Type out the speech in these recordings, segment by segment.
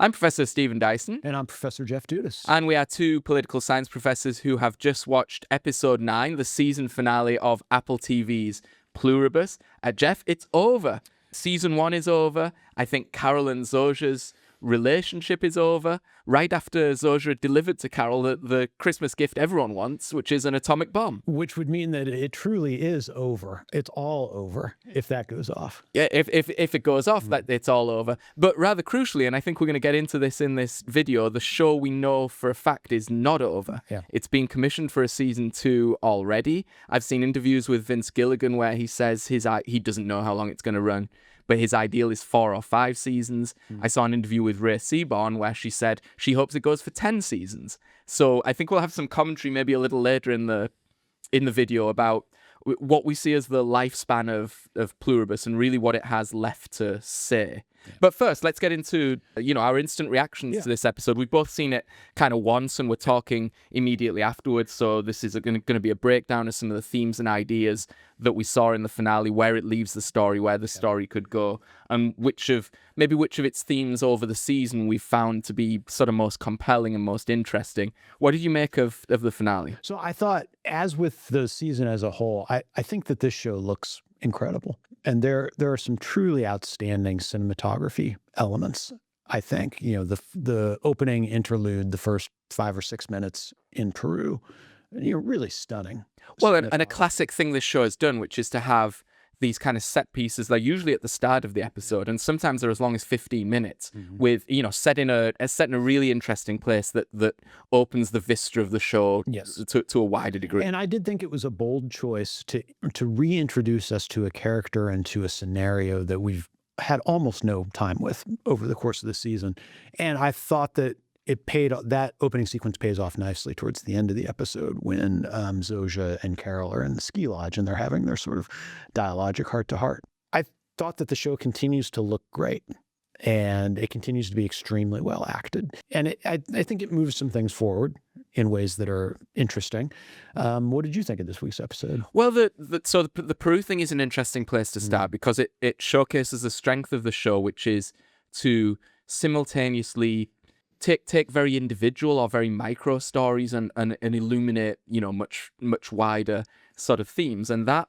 I'm Professor Stephen Dyson. And I'm Professor Jeff Dudas. And we are two political science professors who have just watched episode 9, the season finale of Apple TV's Pluribus. Jeff, it's over. Season 1 is over. I think Carol and Zosia's relationship is over. Right after Zosia delivered to Carol the Christmas gift everyone wants, which is an atomic bomb. Which would mean that it truly is over. It's all over if that goes off. Yeah, if it goes off, that it's all over. But rather crucially, and I think we're going to get into this in this video, the show we know for a fact is not over. Yeah. It's been commissioned for a season 2 already. I've seen interviews with Vince Gilligan where he says he doesn't know how long it's going to run, but his ideal is 4 or 5 seasons. I saw an interview with Ray Seaborn where she said she hopes it goes for 10 seasons. So I think we'll have some commentary maybe a little later in the video about what we see as the lifespan of Pluribus and really what it has left to say. Yeah. But first, let's get into our instant reactions to this episode. We've both seen it kind of once, and we're talking immediately afterwards. So this is going to be a breakdown of some of the themes and ideas that we saw in the finale, where it leaves the story, where the story could go, and which of its themes over the season we've found to be sort of most compelling and most interesting. What did you make of the finale? So I thought, as with the season as a whole, I think that this show looks incredible. And there are some truly outstanding cinematography elements, I think. The opening interlude, the first 5 or 6 minutes in Peru, really stunning. Well, and a classic thing this show has done, which is to have these kind of set pieces. They're usually at the start of the episode, and sometimes they're as long as 15 minutes with, set in a really interesting place that opens the vista of the show to a wider degree. And I did think it was a bold choice to reintroduce us to a character and to a scenario that we've had almost no time with over the course of the season. And I thought that that opening sequence pays off nicely towards the end of the episode when Zosia and Carol are in the ski lodge and they're having their sort of dialogic heart-to-heart. I thought that the show continues to look great and it continues to be extremely well acted. And I think it moves some things forward in ways that are interesting. What did you think of this week's episode? Well, the Peru thing is an interesting place to start because it showcases the strength of the show, which is to simultaneously take very individual or very micro stories and illuminate, much wider sort of themes. And that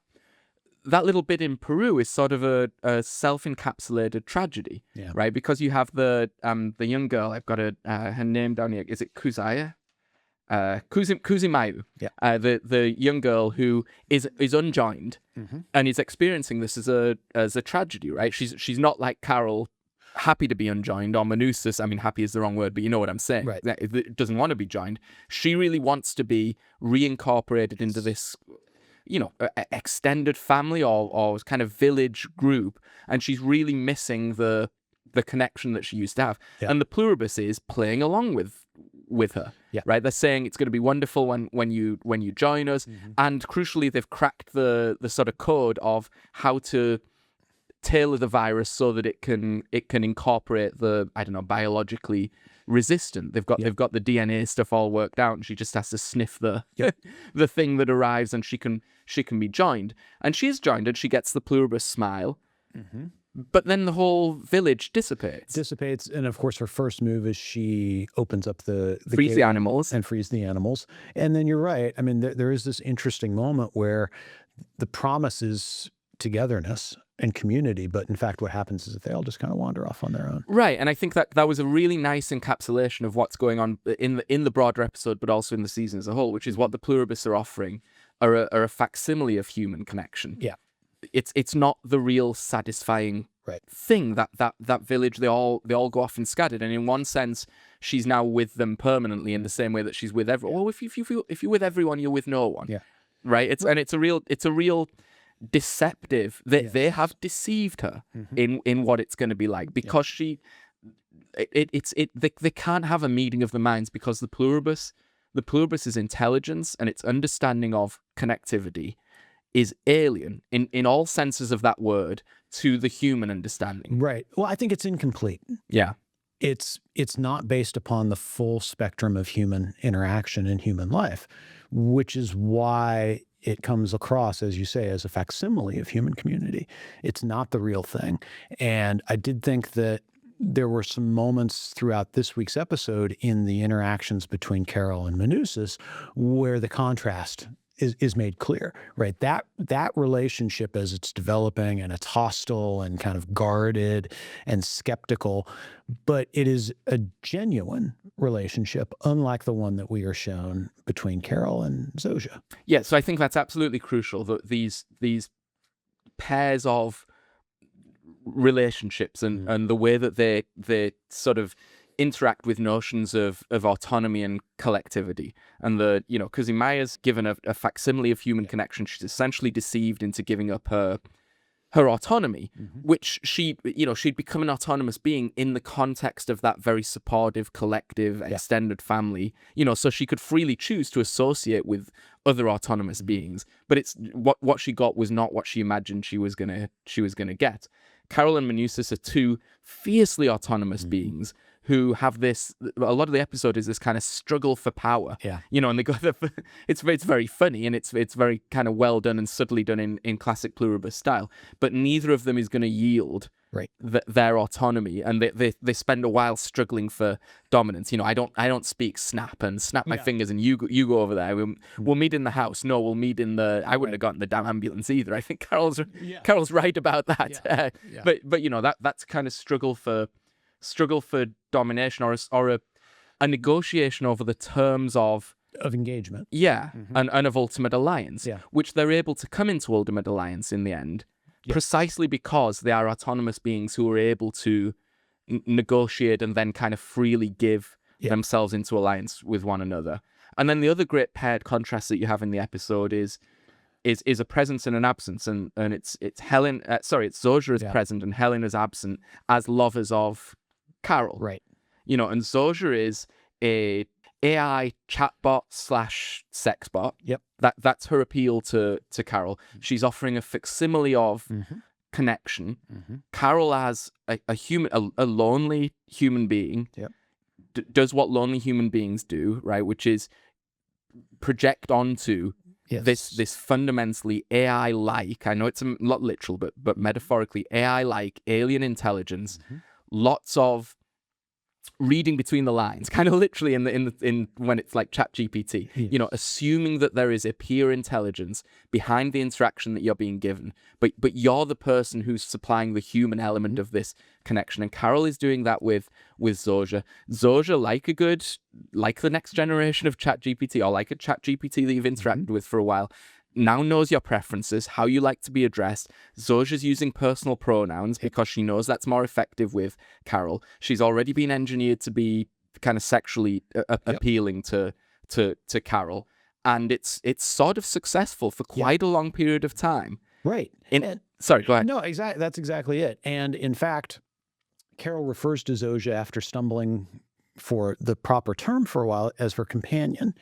little bit in Peru is sort of a self-encapsulated tragedy, right? Because you have the young girl, I've got her name down here. Is it Kuzaya? Kuzimayu, the young girl who is unjoined and is experiencing this as a tragedy, right? She's not like Carol, happy to be unjoined, or Manus, I mean, happy is the wrong word, but you know what I'm saying. Right. It doesn't want to be joined. She really wants to be reincorporated into this, extended family or kind of village group, and she's really missing the connection that she used to have. Yeah. And the Pluribus is playing along with her. Yeah. Right? They're saying it's going to be wonderful when you join us, and crucially, they've cracked the sort of code of how to tailor the virus so that it can incorporate the biologically resistant. They've got the DNA stuff all worked out, and she just has to sniff the the thing that arrives, and she can be joined. And she is joined, and she gets the Pluribus smile. But then the whole village dissipates. And of course, her first move is she opens up the frees the animals. And frees the animals. And then you're right. I mean, there is this interesting moment where the promise is togetherness and community, but in fact what happens is that they all just kind of wander off on their own. Right, and I think that was a really nice encapsulation of what's going on in the broader episode, but also in the season as a whole, which is what the Pluribus are offering are a facsimile of human connection. Yeah. It's not the real satisfying thing. That village, they all go off and scattered, and in one sense she's now with them permanently in the same way that she's with everyone. Well, if you're with everyone, you're with no one. Yeah. Right? It's a real deceptive. They have deceived her in what it's going to be like, because they can't have a meeting of the minds, because the Pluribus's intelligence and its understanding of connectivity is alien in all senses of that word to the human understanding. Right. Well, I think it's incomplete. Yeah. It's not based upon the full spectrum of human interaction in human life, which is why it comes across, as you say, as a facsimile of human community. It's not the real thing. And I did think that there were some moments throughout this week's episode in the interactions between Carol and Manus where the contrast is made clear, right? That relationship as it's developing and it's hostile and kind of guarded and skeptical, but it is a genuine relationship, unlike the one that we are shown between Carol and Zosia. Yeah, so I think that's absolutely crucial, that these pairs of relationships and the way that they sort of interact with notions of autonomy and collectivity. And because Maya's given a facsimile of human connection, she's essentially deceived into giving up her autonomy, which she'd become an autonomous being in the context of that very supportive, collective, extended family, so she could freely choose to associate with other autonomous beings. But it's what she got was not what she imagined she was gonna get. Carol and Manus are two fiercely autonomous beings who have this. A lot of the episode is this kind of struggle for power. Yeah. And they got it's very funny, and it's very kind of well done and subtly done in classic Pluribus style. But neither of them is going to yield their autonomy, and they spend a while struggling for dominance. I don't speak snap my fingers and you go over there. We'll meet in the house. No, we'll meet in the. I wouldn't have gotten the damn ambulance either. I think Carol's right about that. But that's kind of struggle for domination or a negotiation over the terms of engagement. Yeah, and of ultimate alliance, which they're able to come into ultimate alliance in the end, precisely because they are autonomous beings who are able to negotiate and then kind of freely give themselves into alliance with one another. And then the other great paired contrast that you have in the episode is a presence and an absence, and it's Helen. It's Zosia is present and Helen is absent as lovers of Carol. Right. And Zosia is a AI chatbot / sex bot. Yep. That's her appeal to Carol. She's offering a facsimile of connection. Carol as a human, a lonely human being. Yep. Does what lonely human beings do, right? Which is project onto this fundamentally AI-like. I know it's not literal, but metaphorically AI-like alien intelligence. Lots of reading between the lines, kind of literally in when it's like ChatGPT, assuming that there is a peer intelligence behind the interaction that you're being given, but you're the person who's supplying the human element of this connection. And Carol is doing that with Zosia. Zosia, like the next generation of ChatGPT, or like a ChatGPT that you've interacted with for a while, now knows your preferences, how you like to be addressed. Zosia's using personal pronouns because she knows that's more effective with Carol. She's already been engineered to be kind of sexually appealing to Carol, and it's sort of successful for quite a long period of time. Right. Sorry, go ahead. No, exactly. That's exactly it. And in fact, Carol refers to Zosia after stumbling for the proper term for a while as her companion.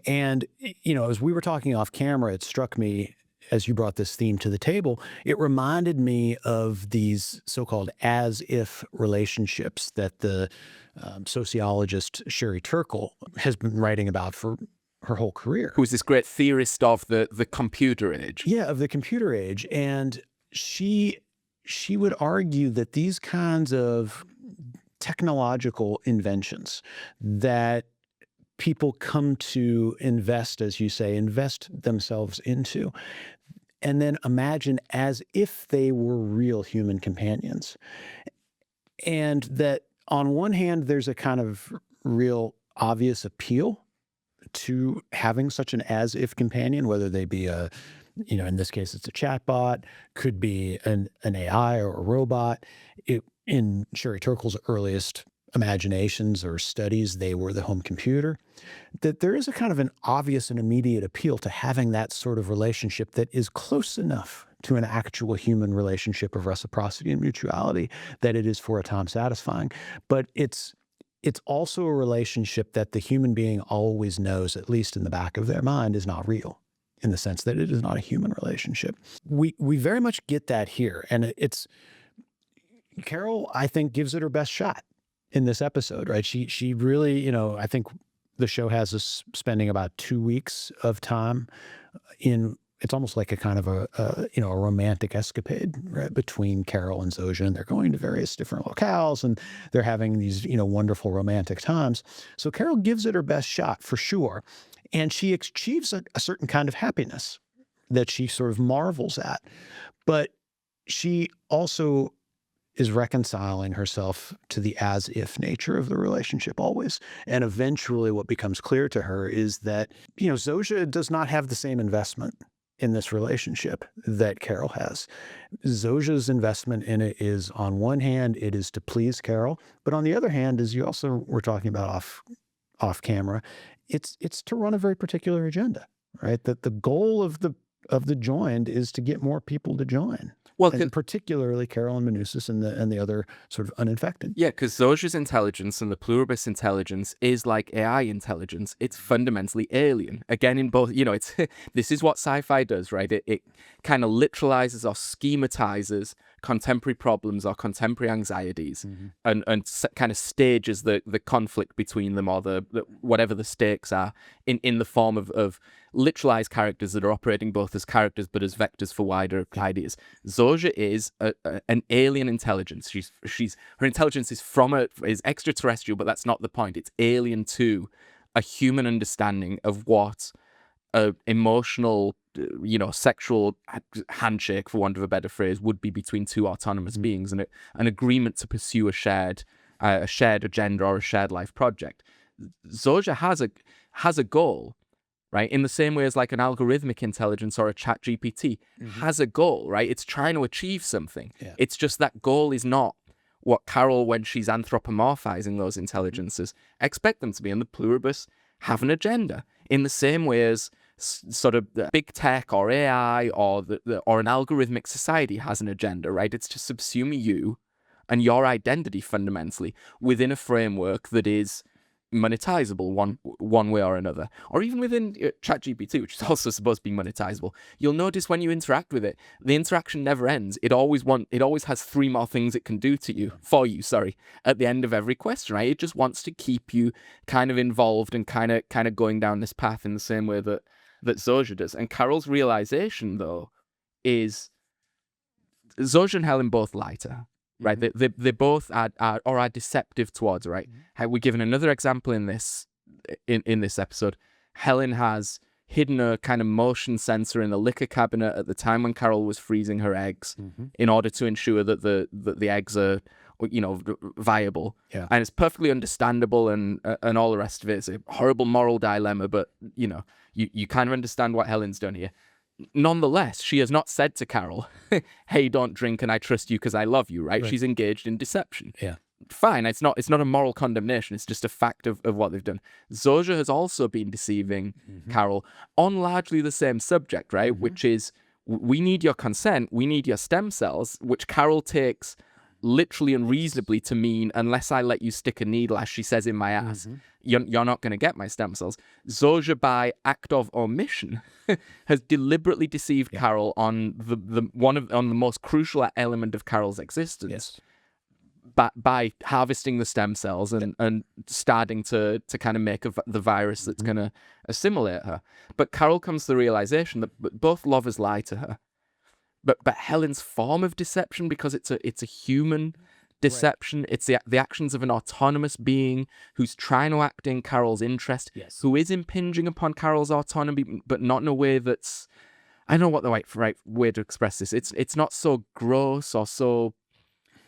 And, as we were talking off camera, it struck me as you brought this theme to the table, it reminded me of these so-called as-if relationships that the sociologist Sherry Turkle has been writing about for her whole career. Who's this great theorist of the computer age. Yeah, of the computer age. And she would argue that these kinds of technological inventions that people come to invest, as you say, invest themselves into, and then imagine as if they were real human companions. And that on one hand, there's a kind of real obvious appeal to having such an as-if companion, whether they be in this case, it's a chatbot, could be an AI or a robot. In Sherry Turkle's earliest imaginations or studies, they were the home computer. That there is a kind of an obvious and immediate appeal to having that sort of relationship that is close enough to an actual human relationship of reciprocity and mutuality that it is for a time satisfying. But it's also a relationship that the human being always knows, at least in the back of their mind, is not real, in the sense that it is not a human relationship. We very much get that here. And Carol, I think, gives it her best shot in this episode, right? She really, I think the show has us spending about 2 weeks of time in it's almost like a kind of a romantic escapade, right, between Carol and Zosia, and they're going to various different locales and they're having these, wonderful romantic times. So Carol gives it her best shot for sure. And she achieves a certain kind of happiness that she sort of marvels at. But she also is reconciling herself to the as-if nature of the relationship always. And eventually what becomes clear to her is that, Zosia does not have the same investment in this relationship that Carol has. Zosia's investment in it is, on one hand, it is to please Carol, but on the other hand, as you also were talking about off camera, it's to run a very particular agenda, right? That the goal of the joined is to get more people to join. Well, And particularly Carol and Manus and the other sort of uninfected. yeah, because Zosia's intelligence and the Pluribus intelligence is like AI intelligence. It's fundamentally alien. Again, in both, it's this is what sci-fi does, right? It kind of literalizes or schematizes contemporary problems or contemporary anxieties, and kind of stages the conflict between them, or the whatever the stakes are, in the form of literalized characters that are operating both as characters but as vectors for wider ideas. Zosia is an alien intelligence. Her intelligence is extraterrestrial, but that's not the point. It's alien to a human understanding of what emotional, sexual handshake, for want of a better phrase, would be between two autonomous beings, and an agreement to pursue a shared agenda or a shared life project. Zosia has a goal, right? In the same way as like an algorithmic intelligence or a chat GPT has a goal, right? It's trying to achieve something. Yeah. It's just that goal is not what Carol, when she's anthropomorphizing those intelligences, expect them to be. And the Pluribus have an agenda in the same way as sort of big tech or AI or an algorithmic society has an agenda, right? It's to subsume you and your identity fundamentally within a framework that is monetizable one way or another, or even within ChatGPT, which is also supposed to be monetizable. You'll notice when you interact with it, the interaction never ends. It always has 3 more things it can do for you at the end of every question, right? It just wants to keep you kind of involved and kind of going down this path in the same way that Zosia does. And Carol's realization, though, is Zosia and Helen both lie to her. Right, they both are deceptive towards her, right? We're given another example in this episode. Helen has hidden a kind of motion sensor in the liquor cabinet at the time when Carol was freezing her eggs, in order to ensure that the eggs are, viable. Yeah. And it's perfectly understandable, and all the rest of it. It's a horrible moral dilemma, but you kind of understand what Helen's done here. Nonetheless, she has not said to Carol, hey, don't drink and I trust you because I love you, right? She's engaged in deception. Yeah. Fine, it's not a moral condemnation, it's just a fact of what they've done. Zosia has also been deceiving Carol on largely the same subject, right? Which is, we need your consent, we need your stem cells, which Carol takes literally and reasonably to mean, unless I let you stick a needle, as she says, in my ass, you're not going to get my stem cells. Zosia, by act of omission, has deliberately deceived Carol on the most crucial element of Carol's existence. Yes. By harvesting the stem cells and starting to kind of make the virus that's going to assimilate her. But Carol comes to the realization that both lovers lie to her. But Helen's form of deception, because it's a human deception, it's the actions of an autonomous being who's trying to act in Carol's interest, who is impinging upon Carol's autonomy, but not in a way that's, I don't know what the right way to express this. It's not so gross or so.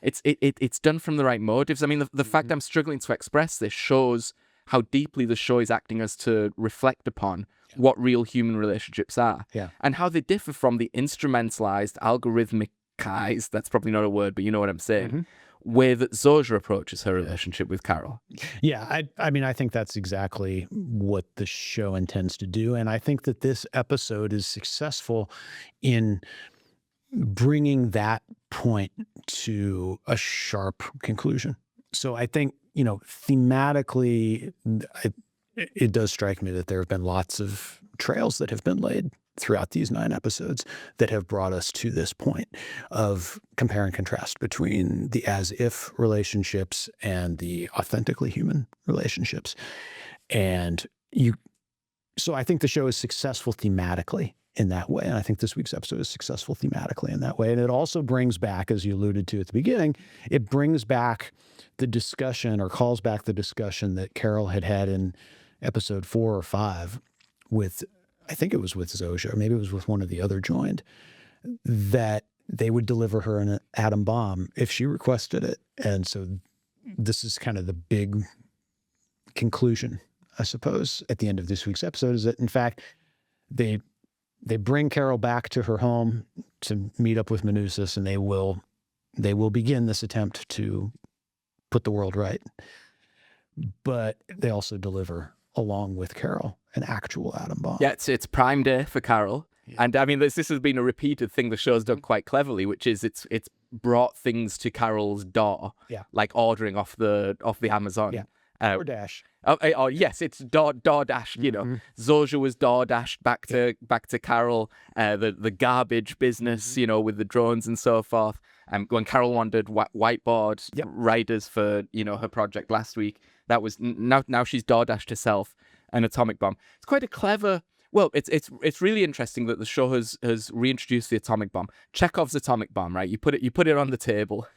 It's done from the right motives. I mean, the fact I'm struggling to express this shows how deeply the show is acting us to reflect upon what real human relationships are, and how they differ from the instrumentalized, algorithmicized, that's probably not a word, but you know what I'm saying, way that Zosia approaches her relationship with Carol. Yeah, I mean, I think that's exactly what the show intends to do, and I think that this episode is successful in bringing that point to a sharp conclusion. So I think, thematically, it does strike me that there have been lots of trails that have been laid throughout these 9 episodes that have brought us to this point of compare and contrast between the as-if relationships and the authentically human relationships. And So I think the show is successful thematically in that way. And I think this week's episode is successful thematically in that way. And it also brings back, as you alluded to at the beginning, it brings back the discussion, or calls back the discussion that Carol had in episode 4 or 5 with, I think it was with Zosia, or maybe it was with one of the other joined, that they would deliver her an atom bomb if she requested it. And so this is kind of the big conclusion, I suppose, at the end of this week's episode, is that, in fact, they bring Carol back to her home to meet up with Manus, and they will begin this attempt to put the world right. But they also deliver, along with Carol, an actual atom bomb. Yeah, it's Prime Day for Carol. Yeah. And I mean, this has been a repeated thing the show's done quite cleverly, which is it's brought things to Carol's door, like ordering off the Amazon. Yeah. DoorDash. Oh yes, it's DoorDash. You know, Zosia was DoorDashed back to Carol. The garbage business, you know, with the drones and so forth. When Carol wanted whiteboard writers for, you know, her project last week, that was now she's DoorDashed herself an atomic bomb. It's quite a clever. Well, it's really interesting that the show has reintroduced the atomic bomb. Chekhov's atomic bomb, right? You put it on the table,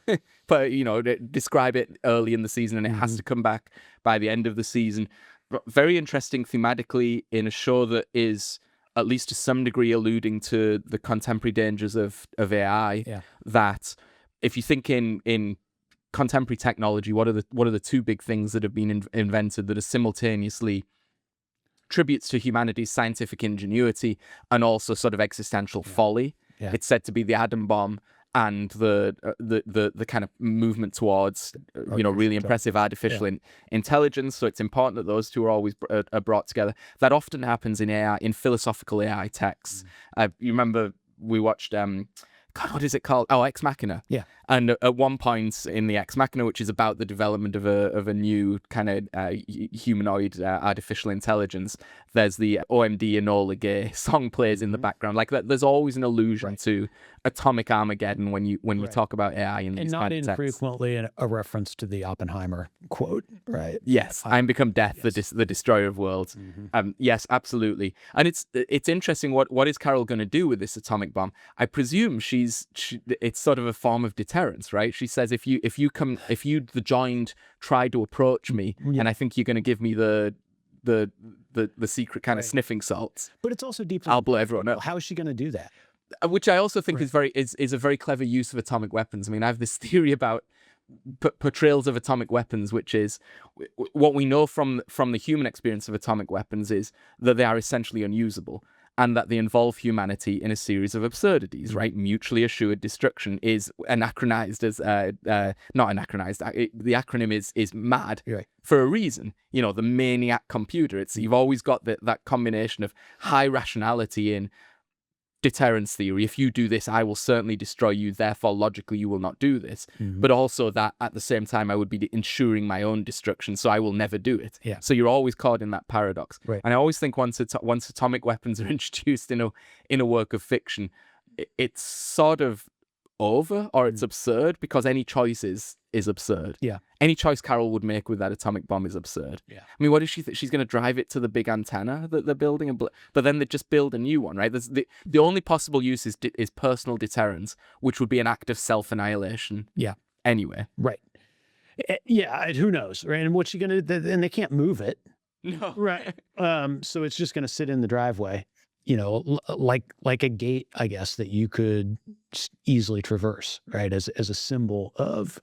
but you know, describe it early in the season, and it has to come back by the end of the season. Very interesting thematically in a show that is, at least to some degree, alluding to the contemporary dangers of AI. Yeah. That if you think in contemporary technology, what are the two big things that have been invented that are simultaneously tributes to humanity's scientific ingenuity and also sort of existential folly? Yeah. It's said to be the atom bomb and the kind of movement towards really impressive artificial intelligence. So it's important that those two are always are brought together. That often happens in AI, in philosophical AI texts. You remember we watched God, what is it called? Oh, Ex Machina. Yeah. And at one point in the Ex Machina, which is about the development of a new kind of humanoid artificial intelligence, there's the OMD Enola Gay song plays in the background. Like that, there's always an allusion to atomic Armageddon when you talk about AI in these not kind of texts. infrequently a reference to the Oppenheimer quote, right? Yes, I'm become death, the destroyer of worlds. Yes, absolutely. And it's interesting. What is Carol going to do with this atomic bomb? I presume it's sort of a form of deterrence, right? She says, if you the joined try to approach me, and I think you're going to give me the secret kind of sniffing salts, but it's also deeply, I'll blow everyone up. How is she going to do that? Which I also think is a very clever use of atomic weapons. I mean, I have this theory about portrayals of atomic weapons, which is what we know from the human experience of atomic weapons is that they are essentially unusable, and that they involve humanity in a series of absurdities, right? Mutually assured destruction is anachronized as not anachronized. The acronym is MAD for a reason. You know, the maniac computer. You've always got that combination of high rationality in deterrence theory. If you do this, I will certainly destroy you. Therefore, logically, you will not do this. But also that at the same time, I would be ensuring my own destruction, so I will never do it. Yeah. So you're always caught in that paradox. Right. And I always think once atomic weapons are introduced in a work of fiction, it's sort of over, or it's absurd, because any choice is absurd. Yeah. Any choice Carol would make with that atomic bomb is absurd. Yeah. I mean, what is she think? She's going to drive it to the big antenna that they're building, but then they just build a new one, right? There's the only possible use is personal deterrence, which would be an act of self-annihilation. Yeah. Anyway. Right. Yeah. Who knows, right? And what's she going to do? And they can't move it. No. Right. So it's just going to sit in the driveway, you know, like a gate, I guess, that you could easily traverse, right? As a symbol of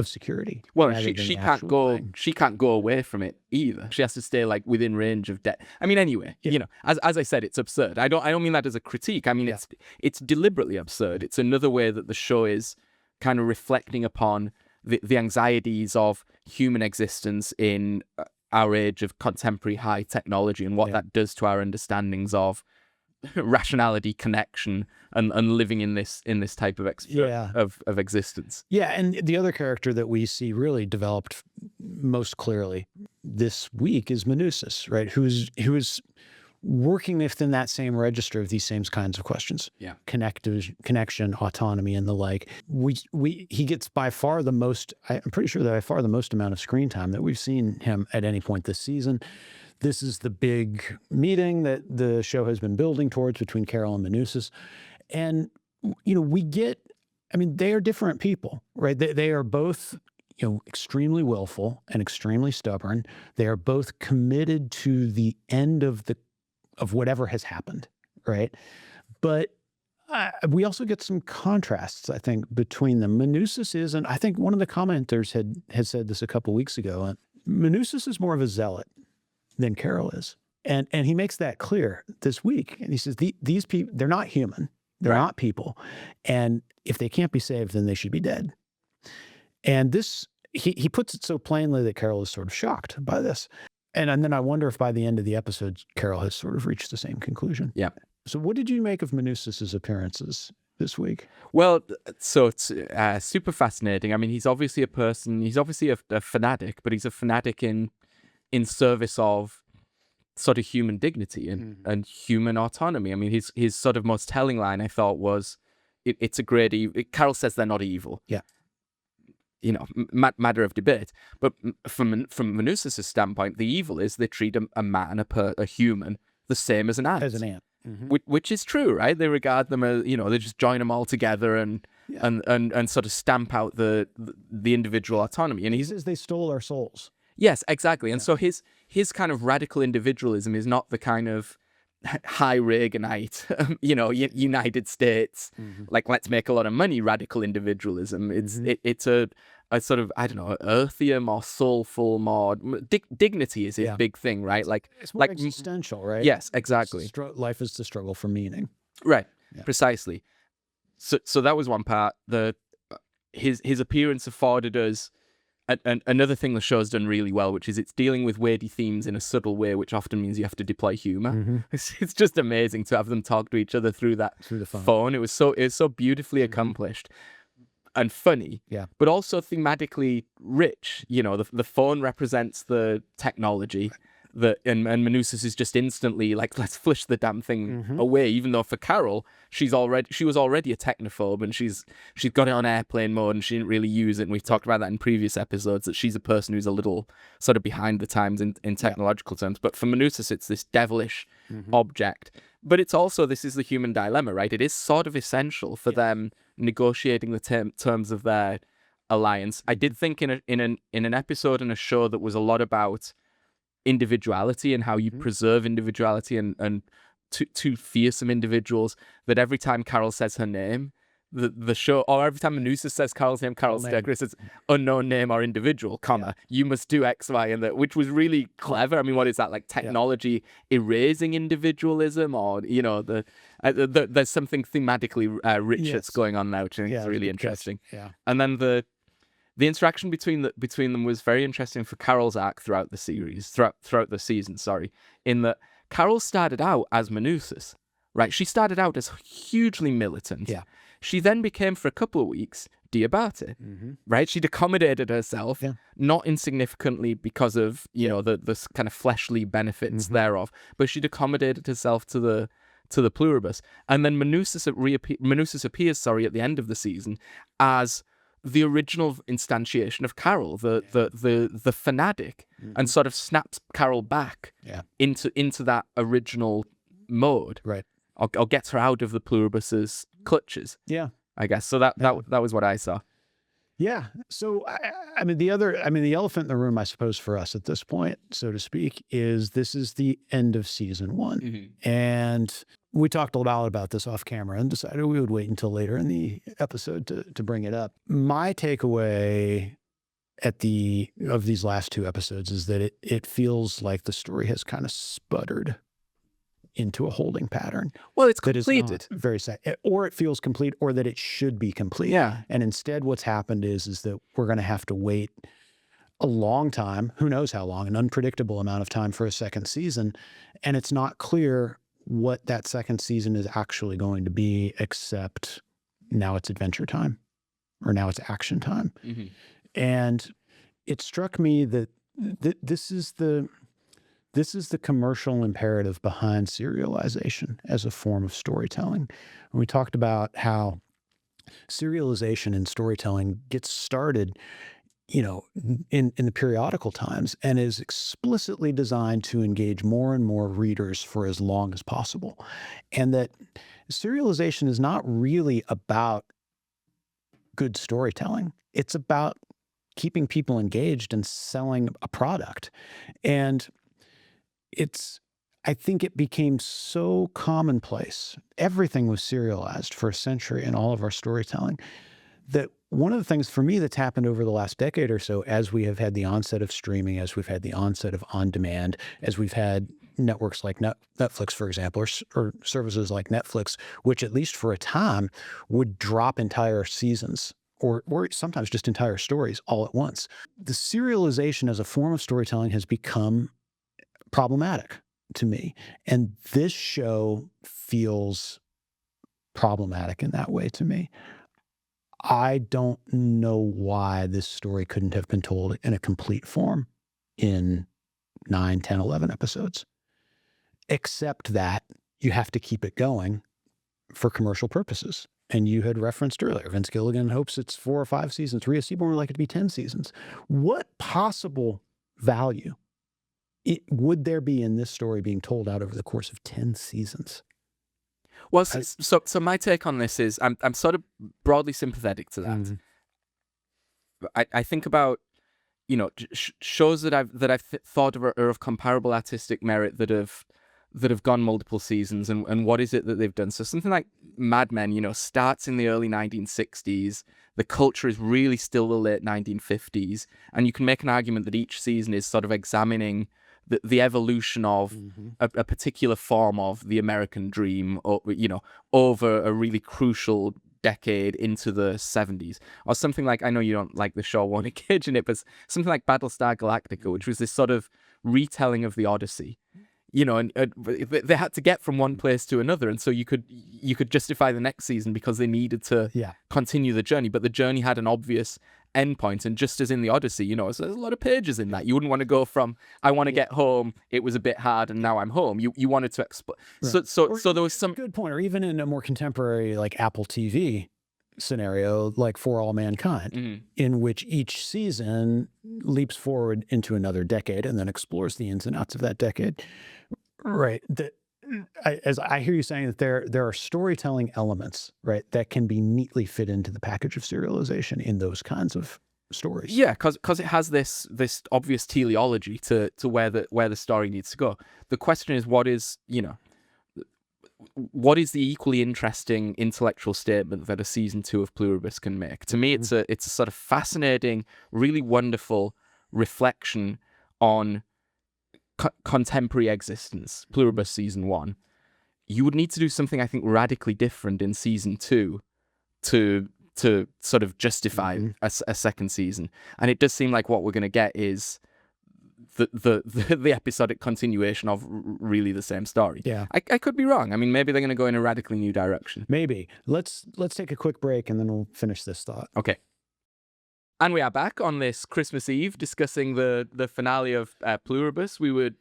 security. Well, she can't go away from it either. She has to stay like within range of death. I mean, anyway, you know, as I said, it's absurd. I don't mean that as a critique. I mean, it's deliberately absurd. It's another way that the show is kind of reflecting upon the anxieties of human existence in our age of contemporary high technology and what that does to our understandings of rationality, connection, and living in this type of of existence. Yeah, and the other character that we see really developed most clearly this week is Manus, right? Who's working within that same register of these same kinds of questions. Yeah. Connection, autonomy, and the like. He gets by far the most, I'm pretty sure that by far the most amount of screen time that we've seen him at any point this season. this is the big meeting that the show has been building towards between Carol and Manus. And, we get, they are different people, right? They are both, extremely willful and extremely stubborn. They are both committed to the end of whatever has happened, right? But we also get some contrasts, I think, between them. Manus is, and I think one of the commenters had said this a couple weeks ago, Manus is more of a zealot than Carol is. And he makes that clear this week. And he says, these people, they're not human. They're not people. And if they can't be saved, then they should be dead. And this, he puts it so plainly that Carol is sort of shocked by this. And then I wonder if by the end of the episode, Carol has sort of reached the same conclusion. Yeah. So what did you make of Manus's appearances this week? Well, so it's super fascinating. He's obviously a fanatic, but he's a fanatic in service of sort of human dignity and human autonomy. His sort of most telling line, I thought, was, it's a great evil. Carol says they're not evil. Yeah. Matter of debate. But from Manus's standpoint, the evil is they treat a man, a human, the same as an ant. As an ant. Which is true, right? They regard them as, they just join them all together and sort of stamp out the individual autonomy. And he says they stole our souls. Yes, exactly. And so his kind of radical individualism is not the kind of high Reaganite, United States, like let's make a lot of money radical individualism. It's a sort of, I don't know, earthier, more soulful, more dignity is his big thing, right? Like it's more existential, right? Yes, exactly. Life is the struggle for meaning. Right, precisely. So that was one part. His appearance afforded us another thing the show's done really well, which is it's dealing with weighty themes in a subtle way, which often means you have to deploy humor. It's just amazing to have them talk to each other through the phone. It was so beautifully accomplished and funny, but also thematically rich. The phone represents the technology. And Manus is just instantly like, let's flush the damn thing away, even though for Carol, she was already a technophobe, and she's got it on airplane mode and she didn't really use it. And we've talked about that in previous episodes, that she's a person who's a little sort of behind the times in technological terms. But for Manus, it's this devilish object. But it's also, this is the human dilemma, right? It is sort of essential for them negotiating the terms of their alliance. I did think in an episode and a show that was a lot about individuality and how you preserve individuality and two fearsome individuals, that every time Carol says her name, the show, or every time Manus says Carol's name, Carol's Stegris says unknown name or individual, you must do X, Y, and that, which was really clever. What is that, like technology erasing individualism, or there's something thematically rich that's going on now, which I think is really interesting. And then the interaction between them was very interesting for Carol's arc throughout the series, throughout the season, in that Carol started out as Manus, right? She started out as hugely militant. Yeah. She then became, for a couple of weeks, Diabate, right? She'd accommodated herself, not insignificantly because of, the kind of fleshly benefits thereof, but she'd accommodated herself to the Pluribus. And then Manus appears, at the end of the season as the original instantiation of Carol, the fanatic, and sort of snaps Carol back into that original mode, right? Or gets her out of the Pluribus's clutches. Yeah, I guess so. That was what I saw. Yeah. So the elephant in the room, I suppose, for us at this point, so to speak, is this is the end of season 1, and we talked a lot about this off camera and decided we would wait until later in the episode to bring it up. My takeaway of these last 2 episodes is that it feels like the story has kind of sputtered into a holding pattern. Well, it's completed. Very sad. Or it feels complete, or that it should be complete. Yeah. And instead what's happened is that we're going to have to wait a long time, who knows how long, an unpredictable amount of time for a second season. And it's not clear what that second season is actually going to be, except now it's adventure time, or now it's action time. And it struck me that this is the commercial imperative behind serialization as a form of storytelling. And we talked about how serialization in storytelling gets started in the periodical times, and is explicitly designed to engage more and more readers for as long as possible. And that serialization is not really about good storytelling. It's about keeping people engaged and selling a product. And I think it became so commonplace. Everything was serialized for a century in all of our storytelling, that one of the things for me that's happened over the last decade or so, as we have had the onset of streaming, as we've had the onset of on-demand, as we've had networks like Netflix, for example, or services like Netflix, which at least for a time would drop entire seasons or sometimes just entire stories all at once. The serialization as a form of storytelling has become problematic to me. And this show feels problematic in that way to me. I don't know why this story couldn't have been told in a complete form in 9, 10, 11 episodes, except that you have to keep it going for commercial purposes. And you had referenced earlier, Vince Gilligan hopes it's 4 or 5 seasons. Rhea Seaborn would like it to be 10 seasons. What possible value would there be in this story being told out over the course of 10 seasons? Well, so my take on this is I'm sort of broadly sympathetic to that. Mm-hmm. I think about, shows that I've thought are of comparable artistic merit that have gone multiple seasons, and what is it that they've done. So something like Mad Men, starts in the early 1960s. The culture is really still the late 1950s, and you can make an argument that each season is sort of examining the evolution of a particular form of the American dream, or, over a really crucial decade into the 70s. Or something like, I know you don't like the show, won't engage in it, but something like Battlestar Galactica, which was this sort of retelling of the Odyssey. And they had to get from one place to another, and so you could justify the next season because they needed to continue the journey, but the journey had an obvious endpoint. And just as in the Odyssey, so there's a lot of pages in that. You wouldn't want to go from I want to get home, it was a bit hard, and now I'm home. You wanted to explore. Right. So there was some good point. Or even in a more contemporary like Apple TV scenario, like For All Mankind, in which each season leaps forward into another decade and then explores the ins and outs of that decade. Right. As I hear you saying that there are storytelling elements, right, that can be neatly fit into the package of serialization in those kinds of stories. Yeah, because it has this obvious teleology to where the story needs to go. The question is, what is the equally interesting intellectual statement that a season 2 of Pluribus can make? To me, it's a sort of fascinating, really wonderful reflection on contemporary existence. Pluribus season 1. You would need to do something, I think, radically different in season 2 to sort of justify a second season. And it does seem like what we're going to get is the episodic continuation of really the same story. Yeah. I could be wrong. I mean, maybe they're going to go in a radically new direction. Maybe. Let's take a quick break and then we'll finish this thought. Okay. And we are back on this Christmas Eve discussing the finale of Pluribus. We were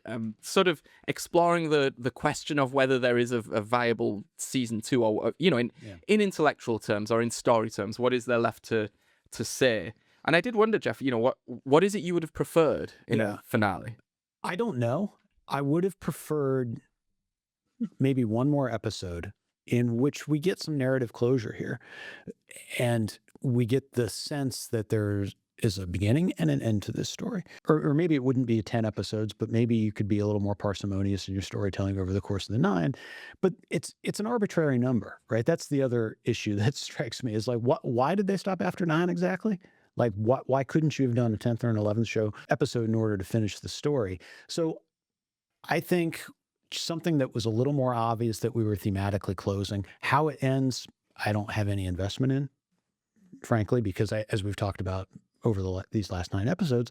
sort of exploring the question of whether there is a viable season 2, or in intellectual terms or in story terms, what is there left to say? And I did wonder, Jeff, what is it you would have preferred in a finale? I don't know. I would have preferred maybe one more episode in which we get some narrative closure here. And we get the sense that there is a beginning and an end to this story. Or maybe it wouldn't be 10 episodes, but maybe you could be a little more parsimonious in your storytelling over the course of the 9. But it's an arbitrary number, right? That's the other issue that strikes me is like, why did they stop after 9 exactly? Like, why couldn't you have done a 10th or an 11th episode in order to finish the story? So I think something that was a little more obvious that we were thematically closing. How it ends, I don't have any investment in, frankly, because as we've talked about over these last 9 episodes,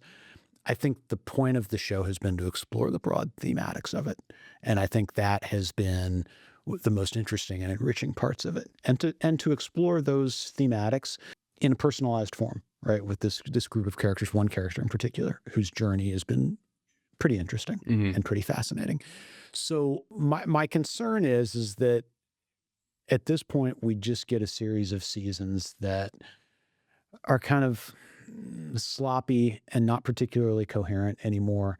I think the point of the show has been to explore the broad thematics of it. And I think that has been the most interesting and enriching parts of it. And to explore those thematics in a personalized form, right, with this group of characters, one character in particular, whose journey has been pretty interesting and pretty fascinating. So my concern is that at this point, we just get a series of seasons that are kind of sloppy and not particularly coherent anymore.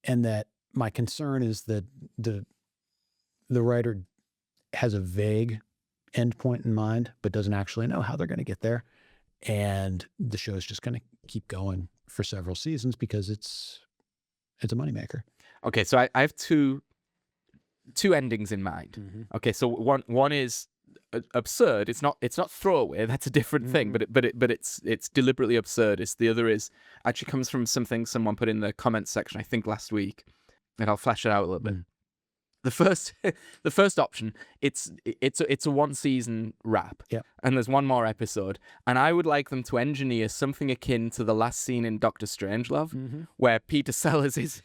And that my concern is that the writer has a vague endpoint in mind, but doesn't actually know how they're going to get there. And the show is just going to keep going for several seasons because it's a moneymaker. Okay, so I have two endings in mind. Mm-hmm. Okay, so one is absurd. It's not throwaway. That's a different thing. But it's deliberately absurdist. The other is actually comes from something someone put in the comments section, I think last week, and I'll flesh it out a little bit. The first option, it's a one season wrap, and there's one more episode, and I would like them to engineer something akin to the last scene in Doctor Strangelove, where Peter Sellers is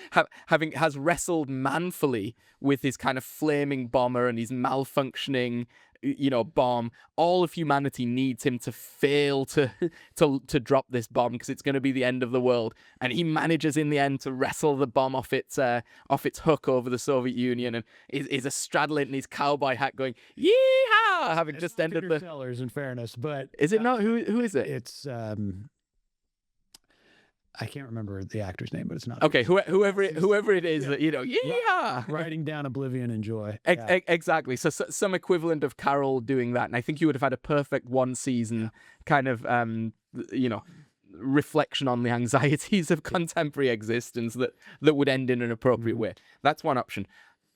has wrestled manfully with his kind of flaming bomber and his malfunctioning, bomb. All of humanity needs him to fail to drop this bomb because it's going to be the end of the world, and he manages in the end to wrestle the bomb off its hook over the Soviet Union, and is straddling in his cowboy hat going yeehaw, having just ended Peter the Sellers, in fairness, but is it not? Who is it? It's I can't remember the actor's name, but it's not. Okay, whoever it is that yeehaw, writing down oblivion and joy. Exactly. So some equivalent of Carol doing that, and I think you would have had a perfect one season kind of reflection on the anxieties of contemporary existence that would end in an appropriate way. That's one option.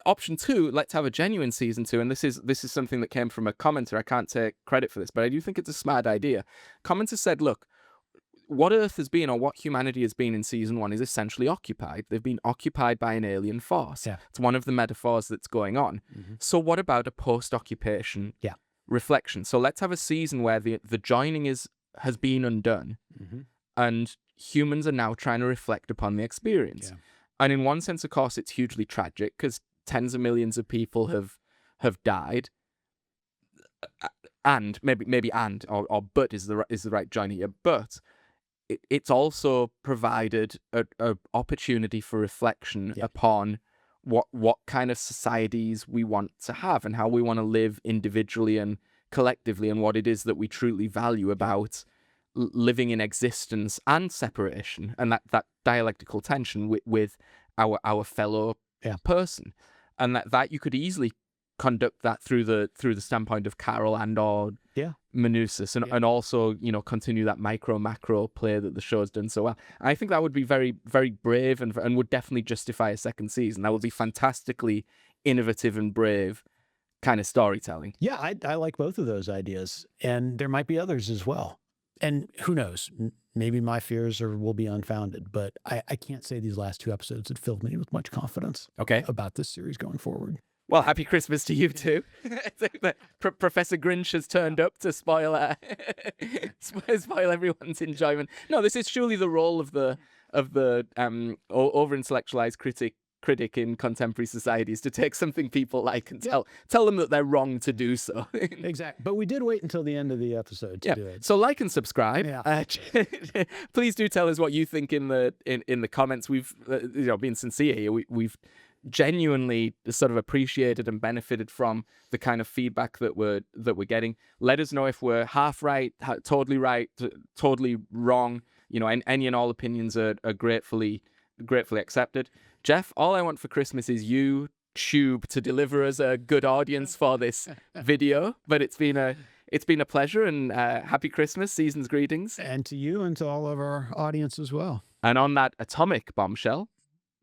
Option two, let's have a genuine season 2, and this is something that came from a commenter. I can't take credit for this, but I do think it's a smart idea. Commenter said, look, what Earth has been, or what humanity has been in season 1, is essentially occupied. They've been occupied by an alien force. It's one of the metaphors that's going on. So what about a post-occupation reflection? So let's have a season where the joining has been undone, and humans are now trying to reflect upon the experience. And in one sense, of course, it's hugely tragic because tens of millions of people have died. And maybe or but is the right joining here, but it's also provided an opportunity for reflection upon what kind of societies we want to have and how we want to live individually and collectively, and what it is that we truly value about living in existence and separation, and that dialectical tension with our fellow person, and that you could easily conduct that through the standpoint of Carol and or Manus, and also continue that micro macro play that the show's done so well. And I think that would be very, very brave and would definitely justify a second season. That would be fantastically innovative and brave kind of storytelling. Yeah, I like both of those ideas, and there might be others as well. And who knows? Maybe my fears will be unfounded, but I can't say these last 2 episodes had filled me with much confidence about this series going forward. Well, happy Christmas to you too. Professor Grinch has turned up to spoil everyone's enjoyment. No, this is surely the role of the over-intellectualized critic in contemporary societies, to take something people like and tell them that they're wrong to do so. Exactly. But we did wait until the end of the episode to do it. So like and subscribe. Please do tell us what you think in the comments. We've being sincere here, we've genuinely sort of appreciated and benefited from the kind of feedback that we're getting. Let us know if we're half right, totally wrong. Any and all opinions are gratefully accepted. Jeff, all I want for Christmas is YouTube to deliver us a good audience for this video. But it's been a pleasure, and happy Christmas, season's greetings. And to you and to all of our audience as well. And on that atomic bombshell,